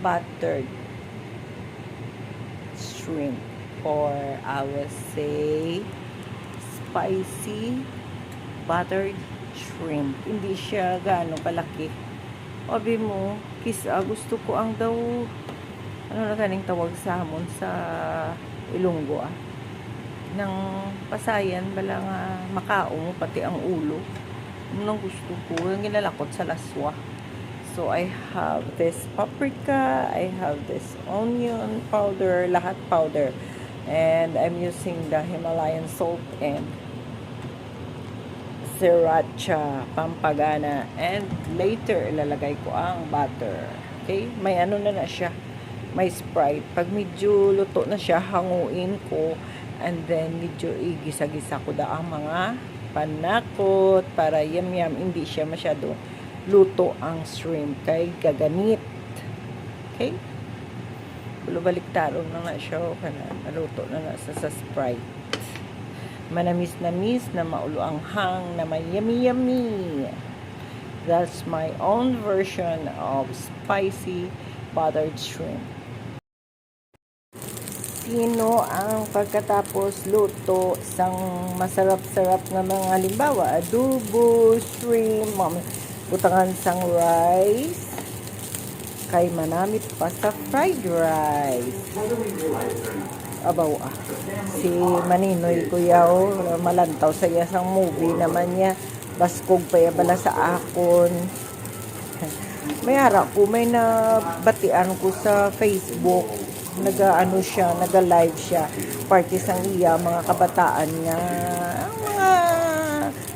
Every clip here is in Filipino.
buttered shrimp, or I will say spicy buttered shrimp. Hindi siya gaano kalaki. Sabi mo, gusto ko ang daw, ano na kaning tawag sa hamon sa Ilonggo ng pasayan, bala nga makao mo, pati ang ulo. Ano gusto ko, yung ginalakot sa laswa. So, I have this paprika, I have this onion powder, lahat powder. And I'm using the Himalayan salt and sriracha, pampagana. And later, ilalagay ko ang butter. Okay? May ano na siya. May Sprite. Pag medyo luto na siya, hanguin ko. And then, medyo igisa-gisa ko da ang mga panakot para yum-yum. Hindi siya masyado luto ang shrimp. Kay gaganit. Okay? Baliktaron na na siya. Naluto na sa Sprite. Manamis-namis na mauluanghang na may yummy-yummy. That's my own version of spicy buttered shrimp. Sino ang pagkatapos luto sang masarap-sarap na mga halimbawa, adobo, shrimp, butangan sang rice, kay manamit pa sa fried rice. Abaw si Maninoy Kuyaw, malantaw sa iya sang movie naman niya, baskog pa bala sa akon. May harap ko, may nabatian ko sa Facebook, naga-live siya, party sang iya, mga kabataan niya, ang mga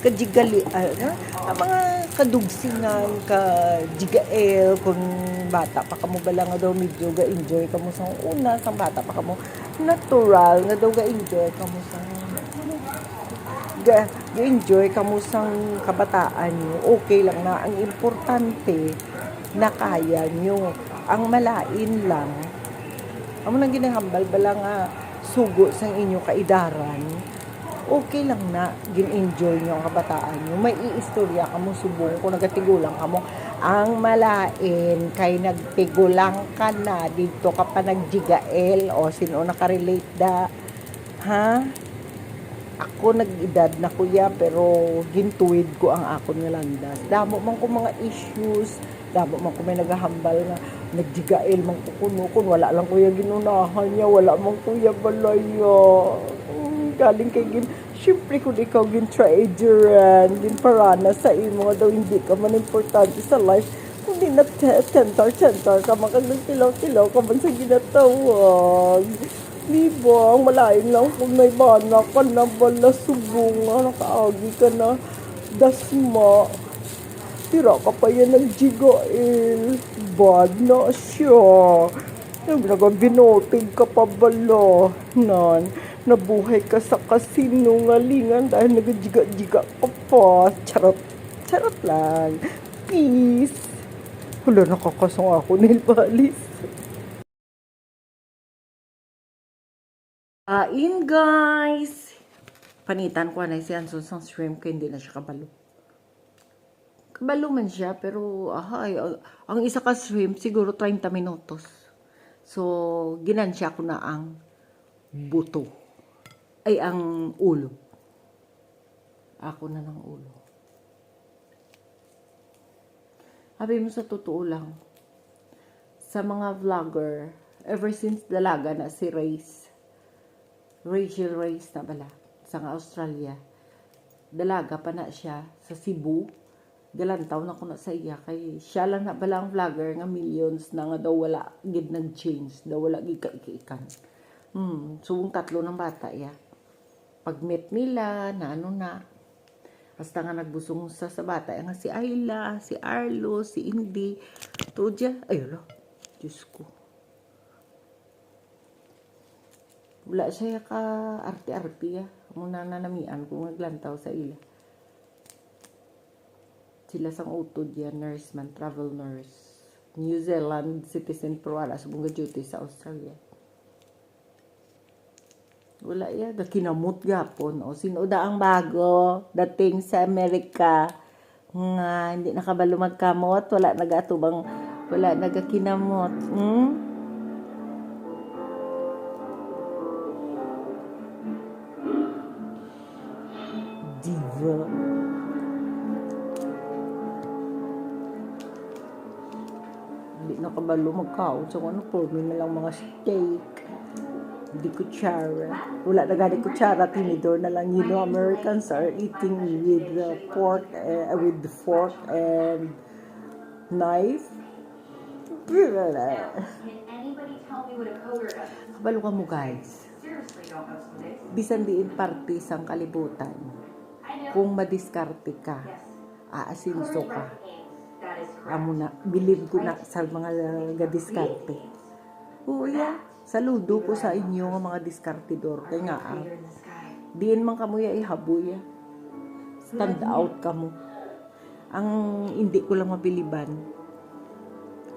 kajigali, ang mga kadugsingan, kajigael, kung bata pa kamo bala nga daw medyo ga-enjoy kamo sang una, sang bata pa kamo natural, nga daw ga-enjoy kamo sang ga-enjoy kamo sang kabataan nyo, okay lang na, ang importante na kaya nyo, ang malain lang, amo nang ginahambal bala nga sugo sang inyo kaidaran, okay lang na, gin-enjoy nyo ang kabataan nyo, may iistorya kamo subong, kung nagatigulang kamo, ang malain, kay nagtigulang ka na, dito ka pa nagjigael, o sino nakarelate da, ha? Ako nag-edad na kuya, pero gintuwid ko ang akon nga landas. Damo man ko mga issues, damo man ko may naghahambal nga, nagjigael man ko kuno, kun wala lang kuya ginunahan niya, wala man kuya balaya. Galing kay syempre kung ikaw gin-treasurean, gin-parana sa imo daw, hindi ka man importante sa life, kundi na tentar ka, makagtilaw-tilaw ka man sa ginatawag. Diba, ang malain lang kung may bana ka na bala subong, nakaagi ka na dasma, tira ka pa yan nagjigael, bad na siya, nagabinotig ka pa bala, nabuhay ka sa kasinungalingan dahil nagjiga-jiga ka pa, charot lang, peace. Wala, nakakasang ako nail polish. Kain guys! Panitan ko na si Anson sang shrimp kaya hindi na siya kabalo. Kabalo man siya pero ang isa ka shrimp siguro 30 minutos. So, ginansya ko na ang buto. Ay, ang ulo. Ako na ng ulo. Sabi mo sa totoo lang, sa mga vlogger, ever since dalaga na si Rachel Reyes na bala, sa Australia, dalaga pa na siya sa Cebu, galantaw na ko na sa iya, kay siya lang na bala ang vlogger nga millions na nga daw wala gid nag-change, daw wala gid kaikikan. Subong tatlo ng bata ya. Pag-meet nila, na basta nga nagbusong sa bata, nga si Ayla, si Arlo, si Indy, Tudya, ayun, Diyos ko. Wala siya ka arte-arte ya. Muna nanamian kung naglantaw sa ila. Sila sang utod ya, nurse man, travel nurse. New Zealand citizen pero wala sa bunga duty sa Australia. Wala ya, kinamot gapon. O sino da ang bago dating sa Amerika nga hindi nakabalo magkamot, wala nagatubang Wala nagakinamot. Hmm? Diva. Hindi na kabalo magkaon. So, ano po, may na lang mga steak. Hindi kutsara. Wala na gani kutsara. Tinidor na lang. You know, Americans are eating with pork, with fork and knife. Can anybody tell me what a coder does? Kabalo ka mo, guys. Seriously, don't know some days. Bisan diin parte sang kalibutan. I know. Kung madiskarte ka, Yes. aasinso Coders ka. write games. That is correct. Amo na, believe ko na sa mga gadiskarte. Oo, yeah. Saludo ko sa inyo nga mga diskartidor. Kaya nga, Creator in the sky. diin man kamuya ihaboy. Stand out kamo. Ang hindi ko lang mabiliban,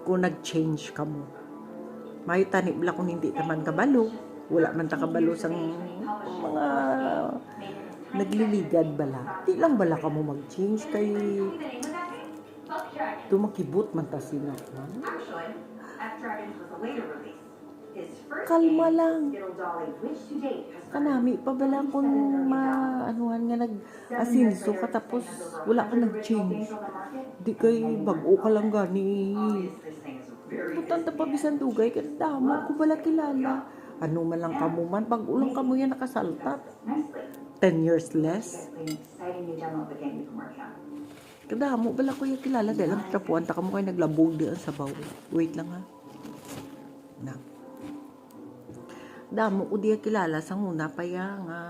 kung nag-change kamo. May tanip lang kung hindi naman kabalo. Wala man ta kabalo sang mga nagliligad bala. Di lang bala kamo mag-change kay The name of that game? Buck Dragon. tumakibot man ta sila. Actually, F Dragons was a later release. His first Kalma game, lang. Skittle Dolly, which to date has Kanami pa bala kung maanuhan nga nag-asinso ka tapos wala ka nag-change. Di kay bago ka lang gani. Obviously, this thing is very Butan ta pabisan dugay ka damo ko bala kilala. Ano man lang kamo man pag ulang kamo yan nakasaltat. nicely. 10 years less. An exciting new demo of the game you can work on. Kadamo bala ko yung kilala dahil lang trapuan ta kamo kay naglabog di ang sabaw. Wait lang ha. Na. Damo ko diya kilala sa una pa ya nga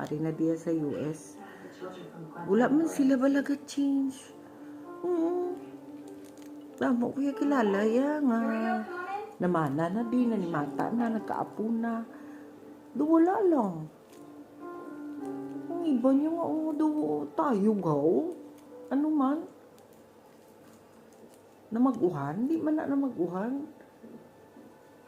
ari na diya sa US. The children from Glen Wala man sila balaga change. Damo ko yung kilala ya nga namana na di na ni mata na nagkaapo na. Do wala lang. Ang iba niya nga do tayo gaw. Ano man? Na mag-uhan? Di man na mag-uhan.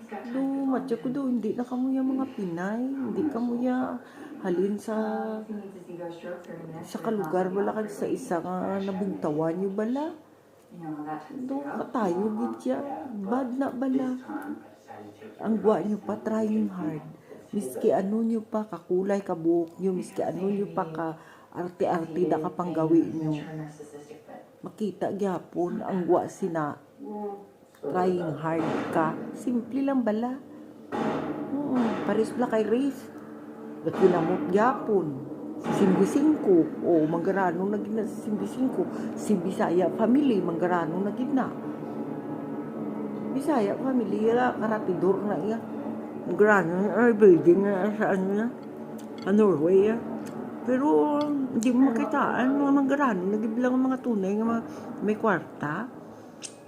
Do, matya ko do, hindi na kamuya mga Pinay. Hindi kamuya halin sa He needs to see those strokes 30 minutes. sa kalugar. Wala ka sa isa nga nabugtawan nyo bala. You know, that's Do, katayo gitya. Bad na bala. Ang gwa nyo pa, trying hard. Miski ano nyo pa, kakulay ka buhok nyo. Miski ano nyo pa, ka arte-arte da ka pang gawin nyo. narcissistic fit. Makita gyapon ang gwa sina trying hard ka. Simple lang bala. Paris bala kay race. Nakinamot gyapon. Si Simbisingko. O, manggarano na gina si Simbisingko. Si Bisaya family, manggarano na gina. Bisaya family, karatidor na iya. Manggarano na, building na sa ano na. Norway ya. Pero, hindi mo makitaan mga manggarano. Nagiblang mga tunay, mga may kwarta.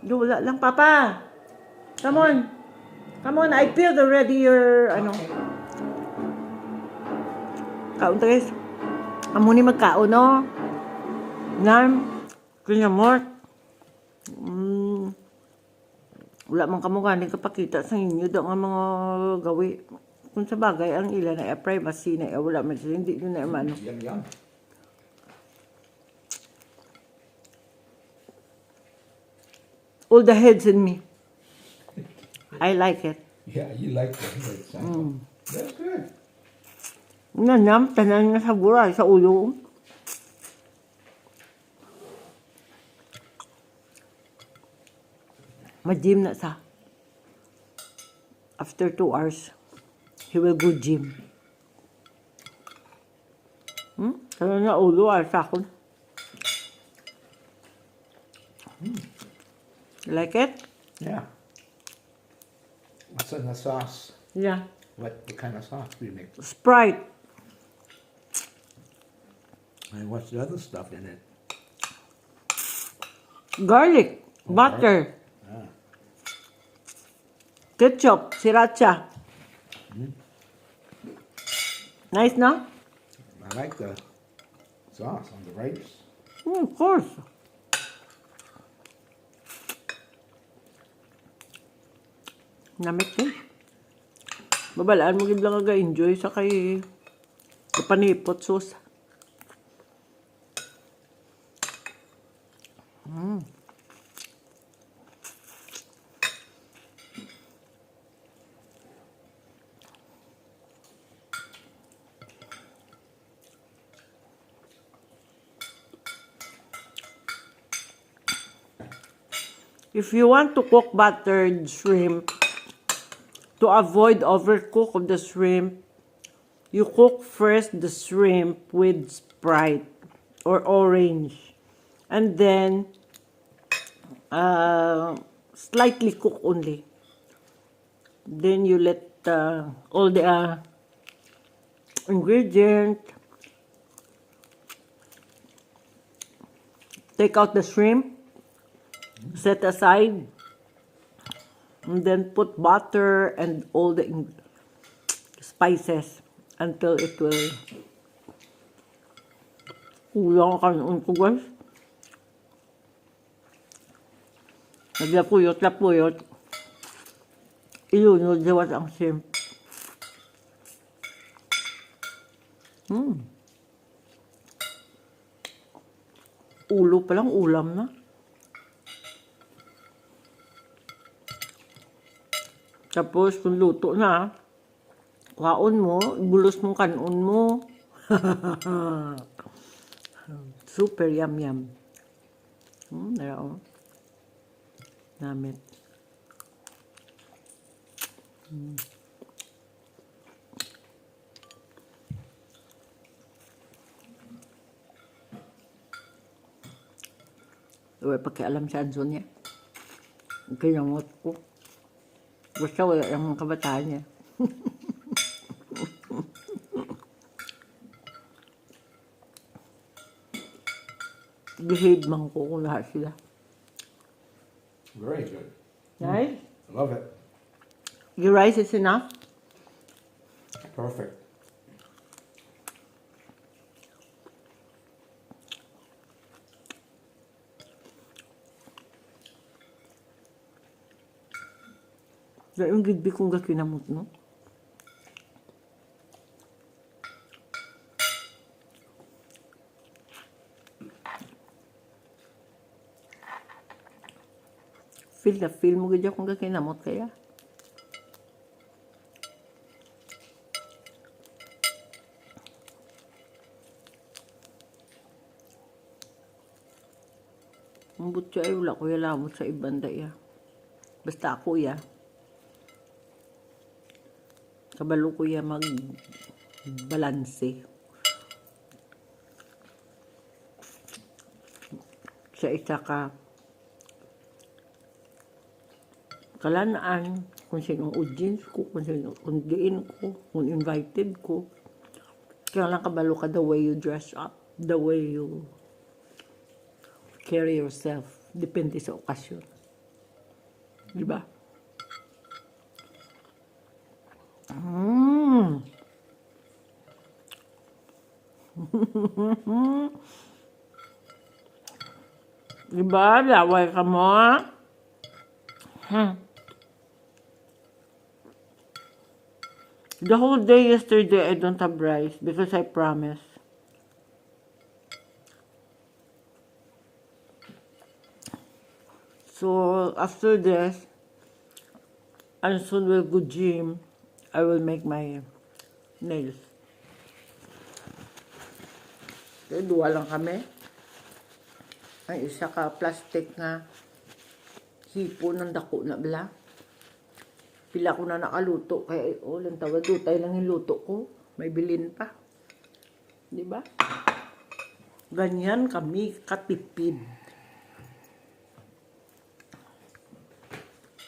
Wala lang, Papa. Come on. Come on, I feel already your, ano. Kaon tayo. Amo ni magkaon, no? Nan, kinamot. Wala man kamo ganing kapakita sa inyo daw nga mga gawi. Kung sa bagay, ang ilan na privacy na wala man sila. Hindi nyo na ano. Yum, yum. All the heads in me. I like it. Yeah, you like that. That's good. Nanam, tanan nga sa buray, sa ulo. Ma-gym na sa. After 2 hours, he will go gym. Tanan nga ulo, ay sa akin. You like it? Yeah. What's in the sauce? Yeah. What kind of sauce do you make? Sprite. And what's the other stuff in it? Garlic. Butter. Ah. Ketchup. Sriracha. Nice, no? I like the sauce on the rice. Of course. Namit din. Babalaan mo gid lang enjoy sa kay panipot sauce. If you want to cook buttered shrimp, to avoid overcook of the shrimp, you cook first the shrimp with Sprite or orange. And then, slightly cook only. Then you let all the ingredient, take out the shrimp, set aside, and then put butter and all the spices until it will ulang kanon ko, guys. Naglapuyot-lapuyot. Ilunod jawat ang shrimp. Ulo pa lang, ulam na. Tapos, kung luto na, kaon mo, bulos mong kanon mo. Super yum-yum. Narao. Namit. Uwe, pakialam sa anso niya. Kinangot ko. Basta wala yung mga kabataan niya. Behave man ko kung lahat sila. Very good. Nice? I love it. Your rice is enough? Perfect. Dahil yung gidbi kong gakinamot, no? Feel na feel mo gidya kung gakinamot kaya. Ang butya ay wala ko yalamot sa ibang daya. Basta ako ya. Kabalo ko ya mag-balanse. Sa isa ka kalanaan, kung sinong audience ko, kung diin ko, kung invited ko. Kaya lang kabalo ka the way you dress up, the way you carry yourself. Depende sa okasyon. Diba? Diba? Laway ka mo, The whole day yesterday, I don't have rice because I promised. So, after this, and soon will go gym, I will make my nails. So, duwa lang kami. Ang isa ka plastic nga hipo ng dako na bala. Pila ko na nakaluto. Kaya, lang tawad, dutay lang yung luto ko. May bilin pa. Diba? Ganyan kami katipid.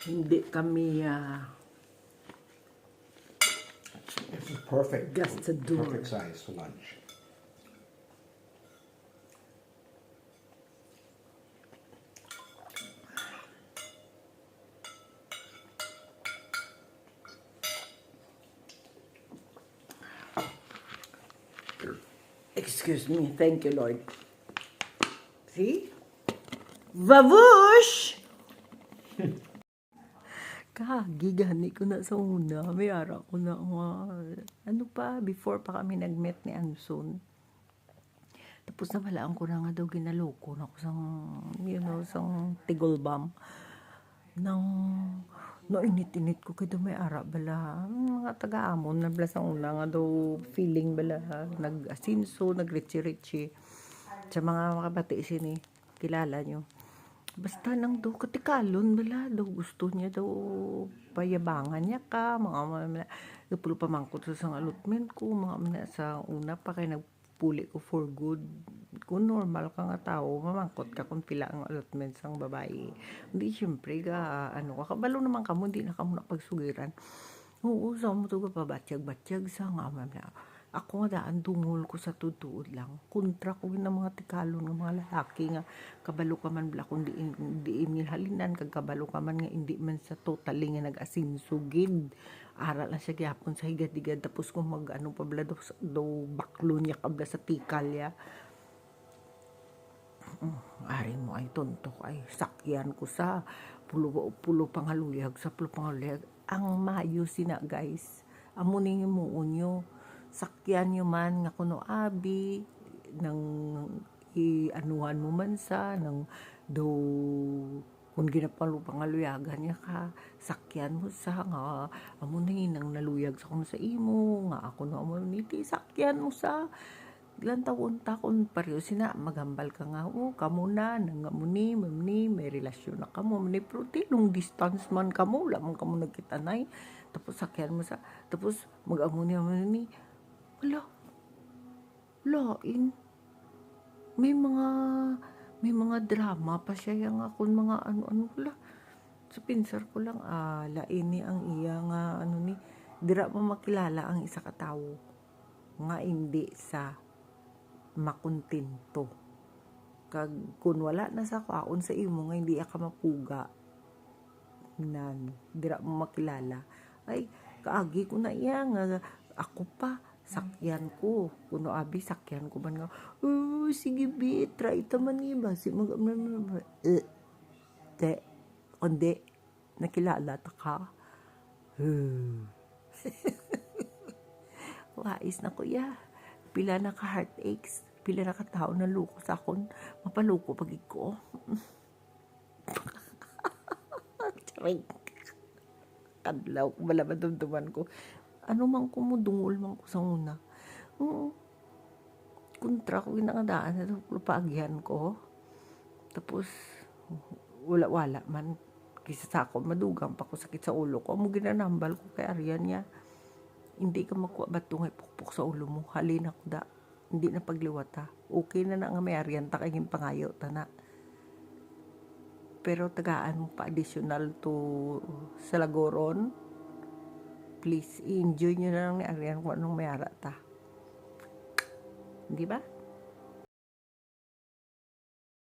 Hindi kami, This is perfect. Just to do Perfect size for lunch. Excuse me. Thank you, Lord. See? Babush! Gigani ko na sa una. May ara ko na ano pa, before pa kami nag-meet ni Anson. Tapos nabalaan ko na nga daw ginaloko na ko sang, sang tigolbam. Nang init-init ko kaya may ara bala. Mga taga-amon na bala sa una nga daw feeling bala. Nag-asinso, nag-richi-richi. Sa mga makabati sini, kilala nyo. Basta nang daw katikalon bala daw gusto niya daw payabangan niya ka mga napulo pamangkot sa sang allotment ko mga sa una pa kay nagpuli ko for good kung normal ka nga tao mamangkot ka kung pila ang allotment sang babae hindi syempre ka ano ka kabalo naman kamo hindi na kamo napagsugiran oo sa mo to ka pabatyag-batyag sa nga ako nga daan dungol ko sa tutuod lang kontra ko ng mga tikalon ng mga lalaki nga kabalo ka man bala kung diin halinan kag kabalo ka man nga hindi man sa totally nga nag-asinsugid aral lang siya gyapon sa higad-higad tapos kung mag ano pa bala daw baklo niya kabla sa tikalya ay mo ay tonto ay sakyan ko sa pulo pangaluyag sa pulo pangaluyag ang mayo sina guys amo ning muunyo sakyan nyo man nga kuno abi nang ianuhan mo man sa nang do kung ginapalo pangaluyagan niya ka sakyan mo sa nga amo nang naluyag sa kuno sa imo nga ako no amo niti sakyan mo sa ilang taon ta kon pareho sina magambal ka nga kamo na nang amuni may relasyon na kamo ni pero long distance man kamo lamang kamo nagkitanay tapos sakyan mo sa tapos mag-amuni wala lain may mga drama pa siya yang akon mga ano wala sa pinsar ko lang lain ni ang iya nga ano ni dira mo makilala ang isa ka tawo nga hindi sa makontento kag kun wala na sa kwaon sa imo nga hindi ka mapuga nan dira mo makilala ay kaagi ko na iya nga ako pa sakyan ko kuno abi sakyan ko man nga sige bi try ta man iba si mag te onde nakilala ta ka wais na kuya pila na ka heartaches pila na ka tao na luko sa akon mapaluko pagig ko charing kadlaw wala madumduman ko ano man ko mo dungol man ko sa una kontra ko ginakadaan na ito paagyan ko tapos wala man kisa sa ako madugang pa ko sakit sa ulo ko mo ginanambal ko kay Arian niya hindi ka makuha bato nga pukpuk sa ulo mo halin ako da hindi na pagliwata okay na nga may Arian ta kayong pangayo ta na pero tagaan mo pa additional to sa Lagoron please, i-enjoy nyo na lang ni Arian kung anong mayara ta. Di ba?